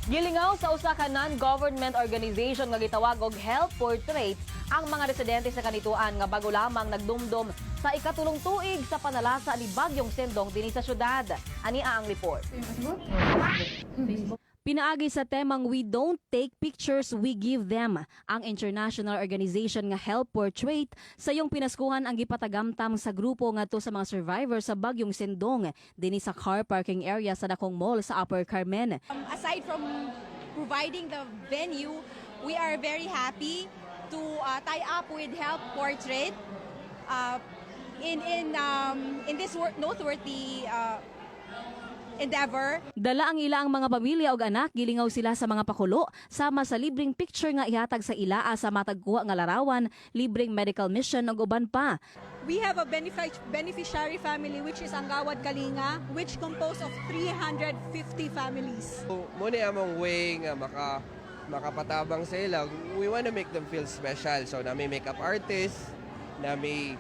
Gilingaw sa usa ka non-government organization nga gitawag og Help Portrait ang mga residente sa kanituan nga bago lamang nagdumdum sa ikatulong tuig sa panalasa ni Bagyong Sendong dinhi sa syudad. Ania ang report. Pinaagi sa temang We Don't Take Pictures, We Give Them, ang international organization nga Help Portrait sayong pinaskuhan ang gipatagamtam sa grupo ngadto sa mga survivors sa Bagyong Sendong dinhi sa car parking area sa Dakong Mall sa Upper Carmen. Aside from providing the venue, we are very happy to tie up with Help Portrait in this noteworthy endeavor. Dala ang ila ang mga pamilya ug anak, gilingaw sila sa mga pakulo sama sa libreng picture nga ihatag sa ilaa sa matagkuha nga larawan, libreng medical mission ug uban pa. We have a beneficiary family which is Anggawad Kalinga, which composed of 350 families. Muna among way nga makapatabang sa ila, we want to make them feel special. So nami makeup artist, nami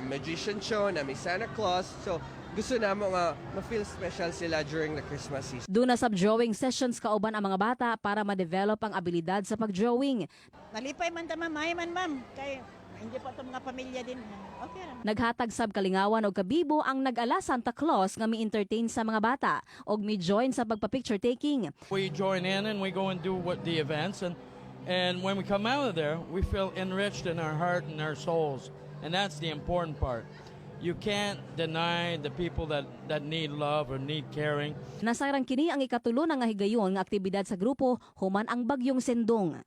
magician show, nami Santa Claus. So gusto namo nga ma-feel special sila during the Christmas season. Doon na sub-drawing sessions kauban ang mga bata para ma-develop ang abilidad sa pag-drawing. Nalipay man ta mamay man ma'am, kay hindi pa to mga pamilya din. Okay ra. Naghatag sab kalingawan og kabibo ang nag-ala Santa Claus nga mi-entertain sa mga bata og mi-join sa pagpa-picture taking. We join in and we go and do the events and when we come out of there, we feel enriched in our heart and our souls. And that's the important part. You can't deny the people that need love or need caring. Nasarang kini ang ikatulo nga higayon nga aktibidad sa grupo human ang Bagyong Sendong.